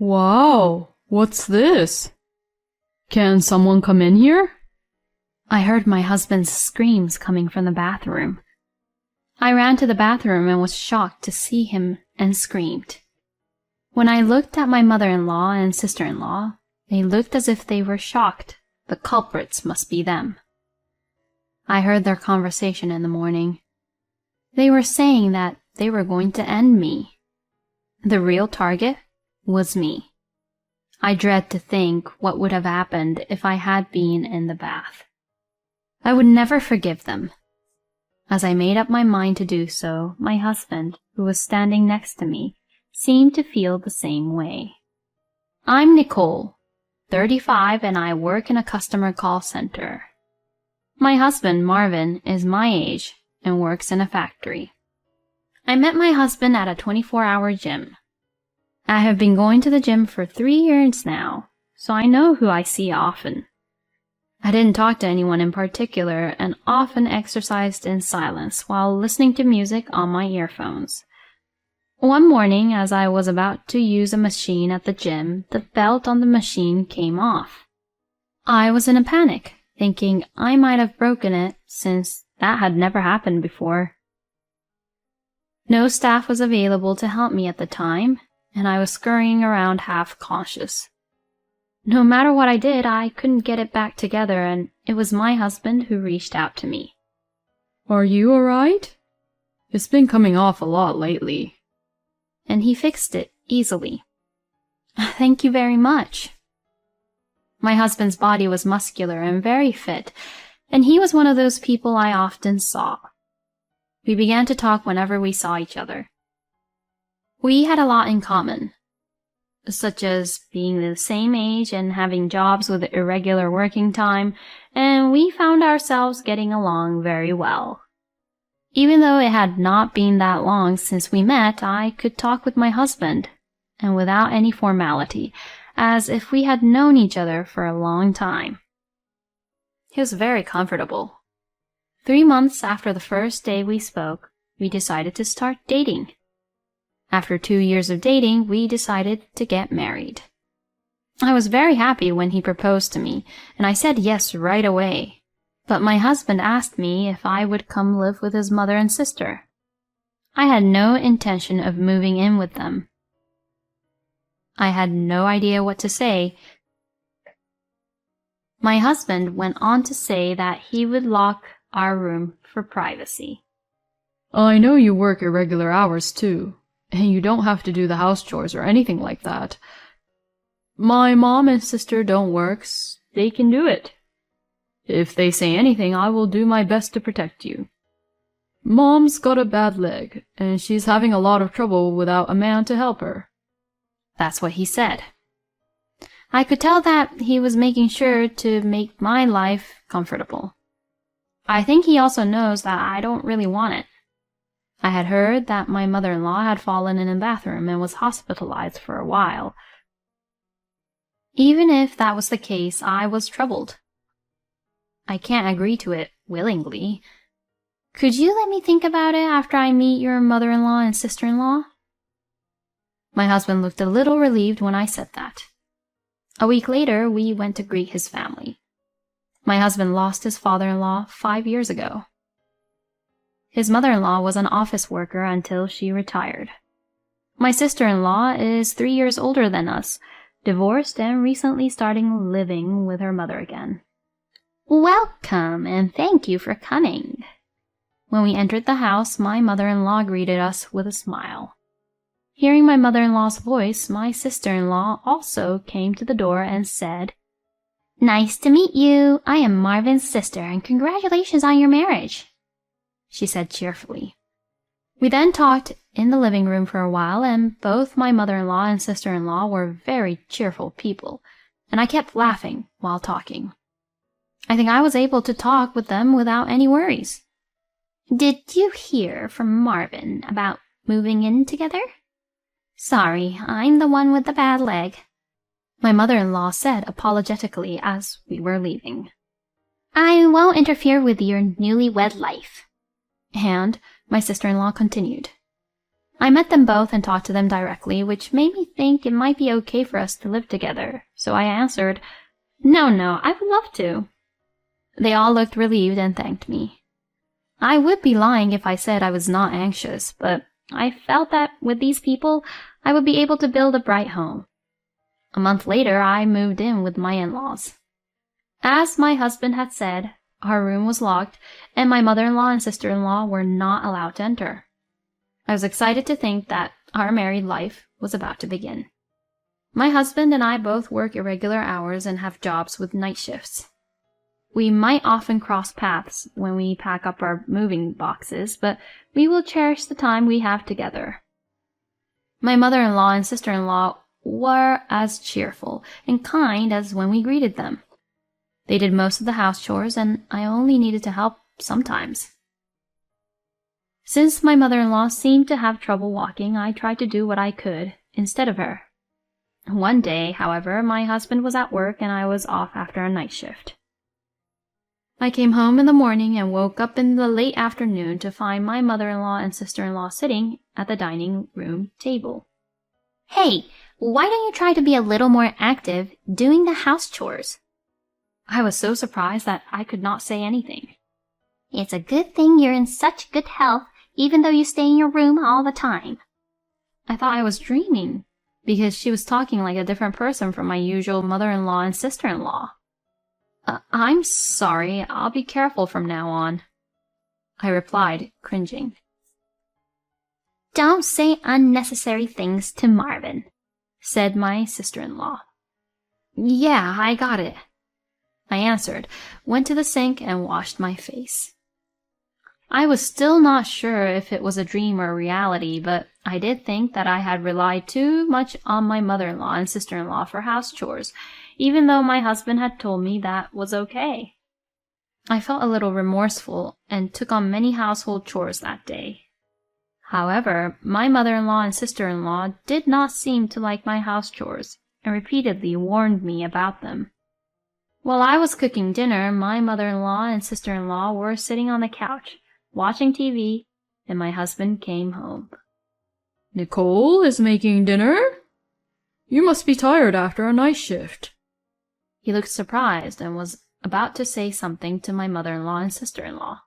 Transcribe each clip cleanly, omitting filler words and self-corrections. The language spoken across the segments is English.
Wow, what's this? Can someone come in here? I heard my husband's screams coming from the bathroom. I ran to the bathroom and was shocked to see him and screamed. When I looked at my mother-in-law and sister-in-law, they looked as if they were shocked. The culprits must be them. I heard their conversation in the morning. They were saying that they were going to end me. The real target was me. I dread to think what would have happened if I had been in the bath. I would never forgive them. As I made up my mind to do so, my husband, who was standing next to me, seemed to feel the same way. I'm Nicole, 35, and I work in a customer call center. My husband, Marvin, is my age and works in a factory. I met my husband at a 24-hour gym. I have been going to the gym for 3 years now, so I know who I see often. I didn't talk to anyone in particular and often exercised in silence while listening to music on my earphones. One morning, as I was about to use a machine at the gym, the belt on the machine came off. I was in a panic, thinking I might have broken it since that had never happened before. No staff was available to help me at the time, and I was scurrying around half-conscious. No matter what I did, I couldn't get it back together, and it was my husband who reached out to me. Are you alright? It's been coming off a lot lately. And he fixed it easily. Thank you very much. My husband's body was muscular and very fit, and he was one of those people I often saw. We began to talk whenever we saw each other. We had a lot in common, such as being the same age and having jobs with irregular working time, and we found ourselves getting along very well. Even though it had not been that long since we met, I could talk with my husband, and without any formality, as if we had known each other for a long time. He was very comfortable. 3 months after the first day we spoke, we decided to start dating. After 2 years of dating, we decided to get married. I was very happy when he proposed to me, and I said yes right away. But my husband asked me if I would come live with his mother and sister. I had no intention of moving in with them. I had no idea what to say. My husband went on to say that he would lock our room for privacy. I know you work irregular hours too, and you don't have to do the house chores or anything like that. My mom and sister don't work, so they can do it. If they say anything, I will do my best to protect you. Mom's got a bad leg, and she's having a lot of trouble without a man to help her. That's what he said. I could tell that he was making sure to make my life comfortable. I think he also knows that I don't really want it. I had heard that my mother-in-law had fallen in a bathroom and was hospitalized for a while. Even if that was the case, I was troubled. I can't agree to it willingly. Could you let me think about it after I meet your mother-in-law and sister-in-law? My husband looked a little relieved when I said that. A week later, we went to greet his family. My husband lost his father-in-law 5 years ago. His mother-in-law was an office worker until she retired. My sister-in-law is 3 years older than us, divorced and recently starting living with her mother again. Welcome, and thank you for coming. When we entered the house, my mother-in-law greeted us with a smile. Hearing my mother-in-law's voice, my sister-in-law also came to the door and said, "Nice to meet you. I am Marvin's sister, and congratulations on your marriage," she said cheerfully. We then talked in the living room for a while, and both my mother-in-law and sister-in-law were very cheerful people, and I kept laughing while talking. I think I was able to talk with them without any worries. "Did you hear from Marvin about moving in together?" "Sorry, I'm the one with the bad leg," my mother-in-law said apologetically as we were leaving. "I won't interfere with your newlywed life." And my sister-in-law continued, I met them both and talked to them directly, which made me think it might be okay for us to live together. So I answered, No, I would love to. They all looked relieved and thanked me. I would be lying if I said I was not anxious, but I felt that with these people, I would be able to build a bright home. A month later, I moved in with my in-laws. As my husband had said, our room was locked, and my mother-in-law and sister-in-law were not allowed to enter. I was excited to think that our married life was about to begin. My husband and I both work irregular hours and have jobs with night shifts. We might often cross paths when we pack up our moving boxes, but we will cherish the time we have together. My mother-in-law and sister-in-law were as cheerful and kind as when we greeted them. They did most of the house chores, and I only needed to help sometimes. Since my mother-in-law seemed to have trouble walking, I tried to do what I could instead of her. One day, however, my husband was at work and I was off after a night shift. I came home in the morning and woke up in the late afternoon to find my mother-in-law and sister-in-law sitting at the dining room table. Hey, why don't you try to be a little more active doing the house chores? I was so surprised that I could not say anything. It's a good thing you're in such good health, even though you stay in your room all the time. I thought I was dreaming, because she was talking like a different person from my usual mother-in-law and sister-in-law. I'm sorry, I'll be careful from now on, I replied, cringing. Don't say unnecessary things to Marvin, said my sister-in-law. Yeah, I got it, I answered, went to the sink and washed my face. I was still not sure if it was a dream or reality, but I did think that I had relied too much on my mother-in-law and sister-in-law for house chores, even though my husband had told me that was okay. I felt a little remorseful and took on many household chores that day. However, my mother-in-law and sister-in-law did not seem to like my house chores and repeatedly warned me about them. While I was cooking dinner, my mother-in-law and sister-in-law were sitting on the couch, watching TV, and my husband came home. Nicole is making dinner? You must be tired after a night shift. He looked surprised and was about to say something to my mother-in-law and sister-in-law.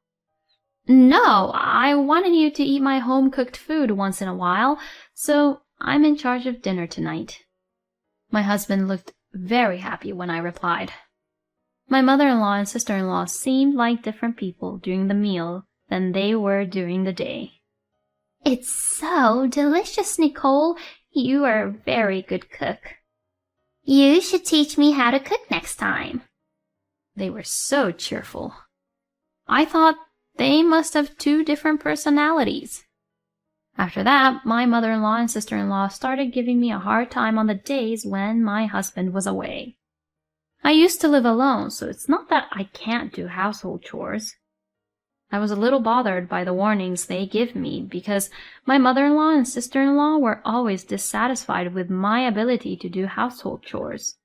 No, I wanted you to eat my home-cooked food once in a while, so I'm in charge of dinner tonight. My husband looked very happy when I replied. My mother-in-law and sister-in-law seemed like different people during the meal than they were during the day. It's so delicious, Nicole. You are a very good cook. You should teach me how to cook next time. They were so cheerful. I thought they must have two different personalities. After that, my mother-in-law and sister-in-law started giving me a hard time on the days when my husband was away. I used to live alone, so it's not that I can't do household chores. I was a little bothered by the warnings they give me because my mother-in-law and sister-in-law were always dissatisfied with my ability to do household chores.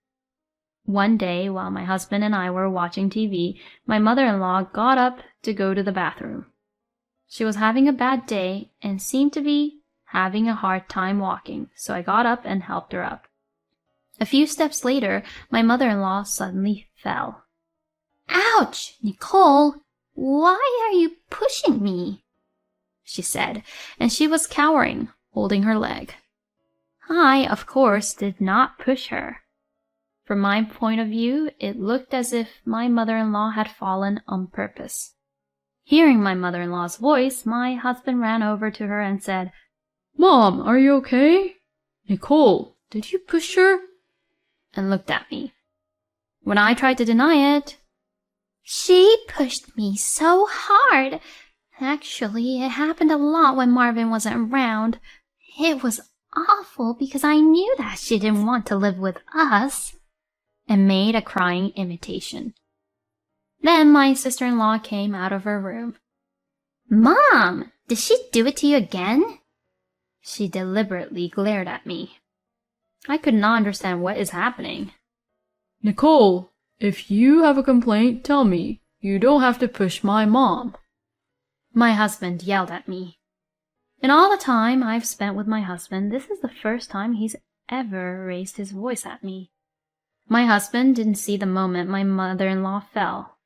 One day, while my husband and I were watching TV, my mother-in-law got up to go to the bathroom. She was having a bad day and seemed to be having a hard time walking, so I got up and helped her up. A few steps later, my mother-in-law suddenly fell. Ouch, Nicole! Why are you pushing me? She said, and she was cowering, holding her leg. I, of course, did not push her. From my point of view, it looked as if my mother-in-law had fallen on purpose. Hearing my mother-in-law's voice, my husband ran over to her and said, Mom, are you okay? Nicole, did you push her? And looked at me. When I tried to deny it, She pushed me so hard. Actually, it happened a lot when Marvin wasn't around. It was awful because I knew that she didn't want to live with us. And made a crying imitation. Then my sister-in-law came out of her room. Mom, did she do it to you again? She deliberately glared at me. I could not understand what is happening. Nicole, if you have a complaint, tell me. You don't have to push my mom. My husband yelled at me. In all the time I've spent with my husband, this is the first time he's ever raised his voice at me. My husband didn't see the moment my mother-in-law fell.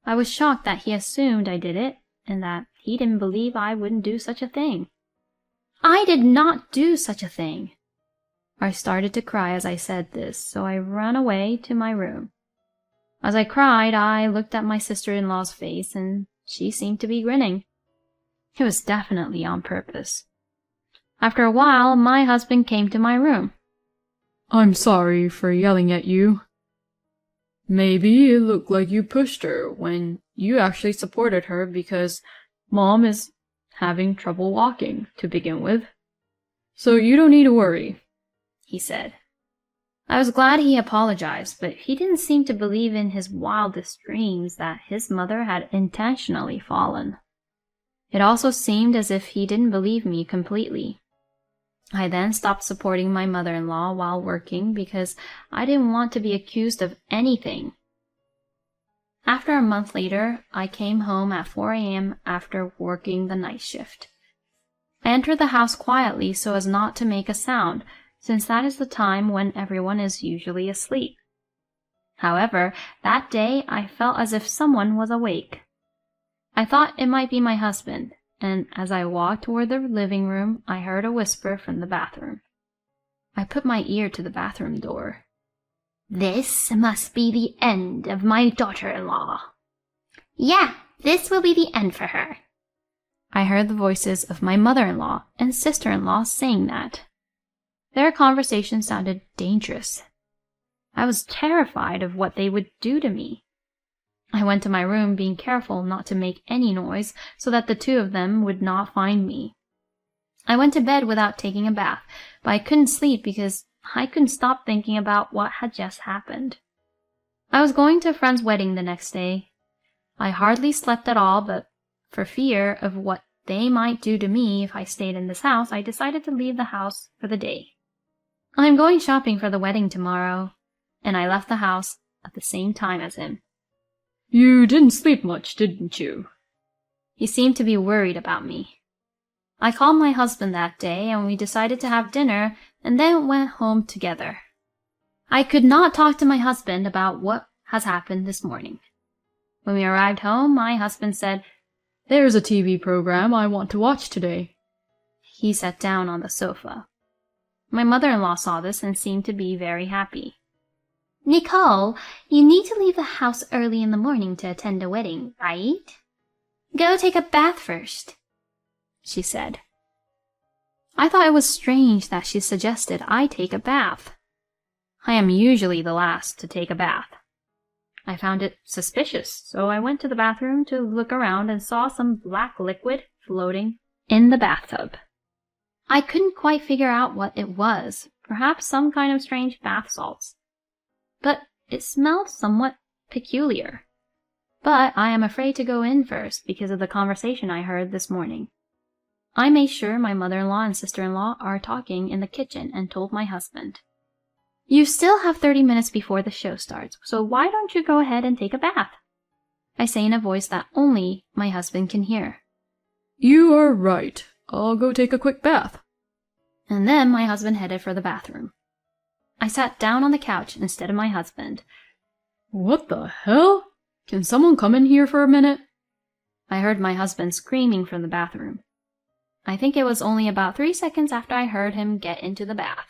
I was shocked that he assumed I did it, and that he didn't believe I wouldn't do such a thing. I did not do such a thing. I started to cry as I said this, so I ran away to my room. As I cried, I looked at my sister-in-law's face, and she seemed to be grinning. It was definitely on purpose. After a while, my husband came to my room. I'm sorry for yelling at you. Maybe it looked like you pushed her when you actually supported her because Mom is having trouble walking to begin with. So you don't need to worry, he said. I was glad he apologized, but he didn't seem to believe in his wildest dreams that his mother had intentionally fallen. It also seemed as if he didn't believe me completely. I then stopped supporting my mother-in-law while working because I didn't want to be accused of anything. After a month later, I came home at 4 a.m. after working the night shift. I entered the house quietly so as not to make a sound, since that is the time when everyone is usually asleep. However, that day I felt as if someone was awake. I thought it might be my husband, and as I walked toward the living room, I heard a whisper from the bathroom. I put my ear to the bathroom door. This must be the end of my daughter-in-law. Yeah, this will be the end for her. I heard the voices of my mother-in-law and sister-in-law saying that. Their conversation sounded dangerous. I was terrified of what they would do to me. I went to my room, being careful not to make any noise so that the two of them would not find me. I went to bed without taking a bath, but I couldn't sleep because I couldn't stop thinking about what had just happened. I was going to a friend's wedding the next day. I hardly slept at all, but for fear of what they might do to me if I stayed in this house, I decided to leave the house for the day. I'm going shopping for the wedding tomorrow, and I left the house at the same time as him. You didn't sleep much, didn't you? He seemed to be worried about me. I called my husband that day, and we decided to have dinner and then went home together. I could not talk to my husband about what has happened this morning. When we arrived home, my husband said, There's a TV program I want to watch today. He sat down on the sofa. My mother-in-law saw this and seemed to be very happy. Nicole, you need to leave the house early in the morning to attend a wedding, right? Go take a bath first, she said. I thought it was strange that she suggested I take a bath. I am usually the last to take a bath. I found it suspicious, so I went to the bathroom to look around and saw some black liquid floating in the bathtub. I couldn't quite figure out what it was, perhaps some kind of strange bath salts. But it smelled somewhat peculiar. But I am afraid to go in first because of the conversation I heard this morning. I made sure my mother-in-law and sister-in-law are talking in the kitchen and told my husband, You still have 30 minutes before the show starts, so why don't you go ahead and take a bath? I say in a voice that only my husband can hear. You are right. I'll go take a quick bath. And then my husband headed for the bathroom. I sat down on the couch instead of my husband. What the hell? Can someone come in here for a minute? I heard my husband screaming from the bathroom. I think it was only about 3 seconds after I heard him get into the bath.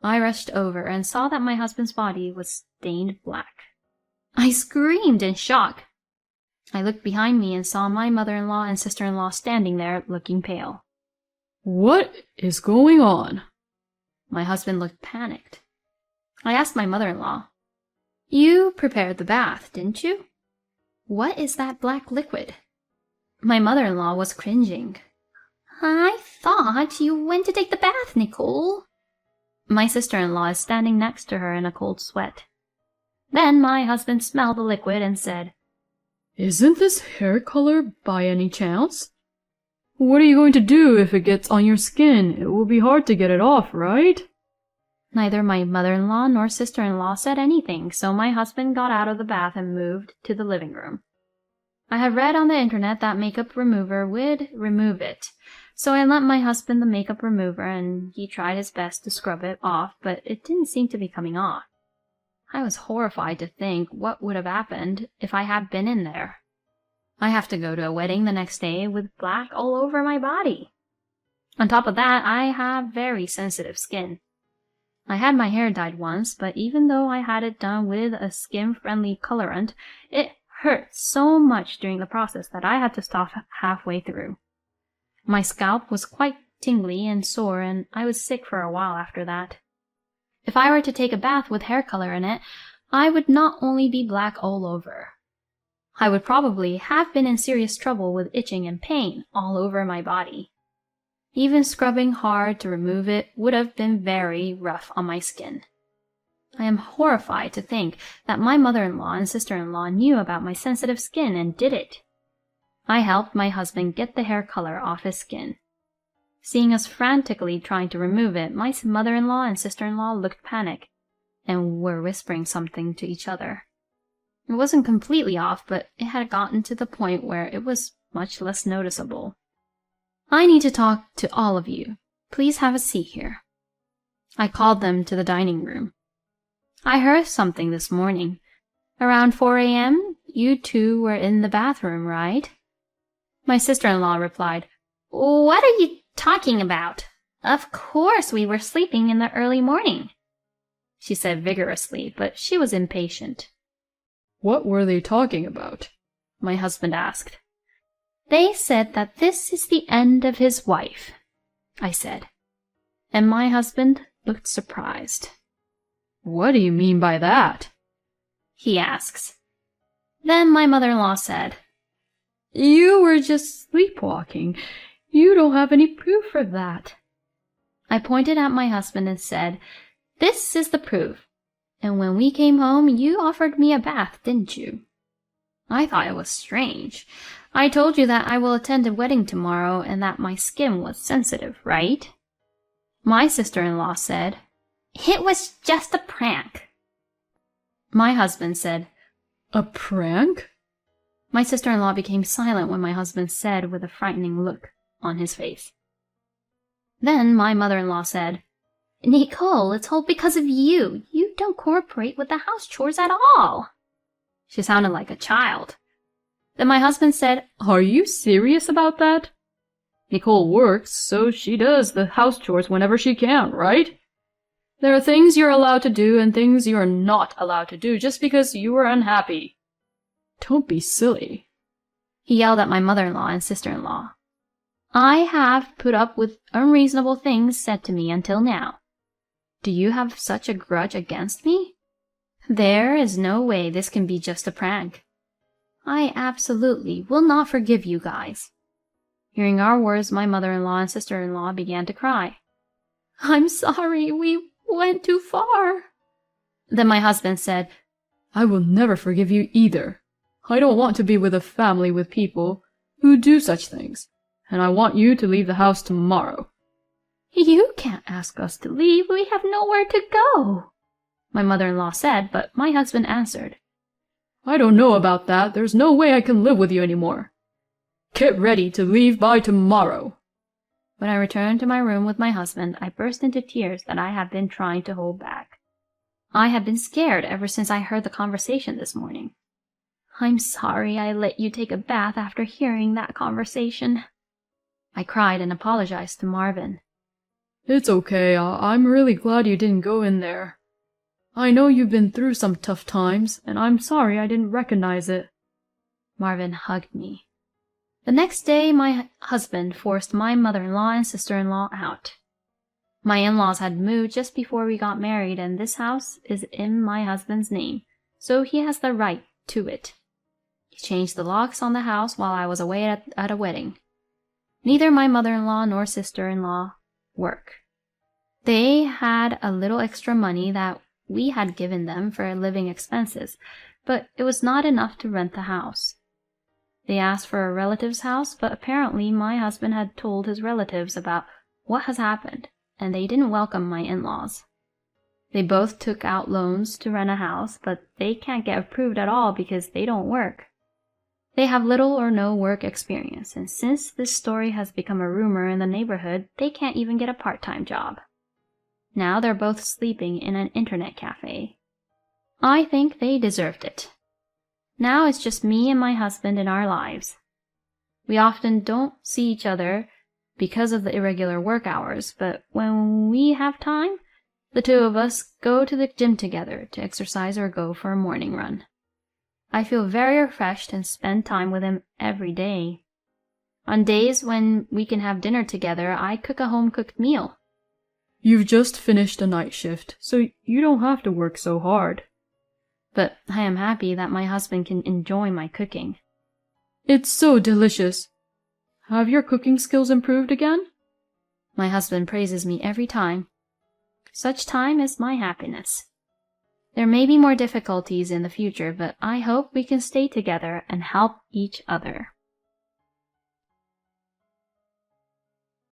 I rushed over and saw that my husband's body was stained black. I screamed in shock. I looked behind me and saw my mother-in-law and sister-in-law standing there looking pale. What is going on? My husband looked panicked. I asked my mother-in-law, You prepared the bath, didn't you? What is that black liquid? My mother-in-law was cringing. I thought you went to take the bath, Nicole. My sister-in-law is standing next to her in a cold sweat. Then my husband smelled the liquid and said, Isn't this hair color by any chance? What are you going to do if it gets on your skin? It will be hard to get it off, right? Neither my mother-in-law nor sister-in-law said anything, so my husband got out of the bath and moved to the living room. I had read on the internet that makeup remover would remove it, So I lent my husband the makeup remover and he tried his best to scrub it off, but it didn't seem to be coming off. I was horrified to think what would have happened if I had been in there. I have to go to a wedding the next day with black all over my body. On top of that, I have very sensitive skin. I had my hair dyed once, but even though I had it done with a skin-friendly colorant, it hurt so much during the process that I had to stop halfway through. My scalp was quite tingly and sore, and I was sick for a while after that. If I were to take a bath with hair color in it, I would not only be black all over. I would probably have been in serious trouble with itching and pain all over my body. Even scrubbing hard to remove it would have been very rough on my skin. I am horrified to think that my mother-in-law and sister-in-law knew about my sensitive skin and did it. I helped my husband get the hair color off his skin. Seeing us frantically trying to remove it, my mother-in-law and sister-in-law looked panicked and were whispering something to each other. It wasn't completely off, but it had gotten to the point where it was much less noticeable. I need to talk to all of you. Please have a seat here. I called them to the dining room. I heard something this morning. Around 4 a.m., you two were in the bathroom, right? My sister-in-law replied, What are you talking about? Of course we were sleeping in the early morning, she said vigorously, but she was impatient. What were they talking about? My husband asked. They said that this is the end of his wife, I said. And my husband looked surprised. What do you mean by that? He asks. Then my mother-in-law said, You were just sleepwalking. You don't have any proof of that. I pointed at my husband and said, This is the proof. And when we came home, you offered me a bath, didn't you? I thought it was strange. I told you that I will attend a wedding tomorrow and that my skin was sensitive, right? My sister-in-law said, It was just a prank. My husband said, A prank? My sister-in-law became silent when my husband said with a frightening look on his face. Then my mother-in-law said, Nicole, it's all because of you. You don't cooperate with the house chores at all. She sounded like a child. Then my husband said, Are you serious about that? Nicole works, so she does the house chores whenever she can, right? There are things you're allowed to do and things you're not allowed to do just because you are unhappy. Don't be silly. He yelled at my mother-in-law and sister-in-law. I have put up with unreasonable things said to me until now. Do you have such a grudge against me? There is no way this can be just a prank. I absolutely will not forgive you guys. Hearing our words, my mother-in-law and sister-in-law began to cry. I'm sorry, we went too far. Then my husband said, I will never forgive you either. I don't want to be with a family with people who do such things, and I want you to leave the house tomorrow. You can't ask us to leave. We have nowhere to go, my mother-in-law said, but my husband answered, I don't know about that. There's no way I can live with you anymore. Get ready to leave by tomorrow. When I returned to my room with my husband, I burst into tears that I had been trying to hold back. I had been scared ever since I heard the conversation this morning. I'm sorry I let you take a bath after hearing that conversation. I cried and apologized to Marvin. It's okay. I'm really glad you didn't go in there. I know you've been through some tough times, and I'm sorry I didn't recognize it. Marvin hugged me. The next day, my husband forced my mother-in-law and sister-in-law out. My in-laws had moved just before we got married, and this house is in my husband's name, so he has the right to it. He changed the locks on the house while I was away at a wedding. Neither my mother-in-law nor sister-in-law work. They had a little extra money that we had given them for living expenses, but it was not enough to rent the house. They asked for a relative's house, but apparently my husband had told his relatives about what has happened, and they didn't welcome my in-laws. They both took out loans to rent a house, but they can't get approved at all because they don't work. They have little or no work experience, and since this story has become a rumor in the neighborhood, they can't even get a part-time job. Now they're both sleeping in an internet cafe. I think they deserved it. Now it's just me and my husband in our lives. We often don't see each other because of the irregular work hours, but when we have time, the two of us go to the gym together to exercise or go for a morning run. I feel very refreshed and spend time with him every day. On days when we can have dinner together, I cook a home-cooked meal. You've just finished a night shift, so you don't have to work so hard. But I am happy that my husband can enjoy my cooking. It's so delicious. Have your cooking skills improved again? My husband praises me every time. Such time is my happiness. There may be more difficulties in the future, but I hope we can stay together and help each other.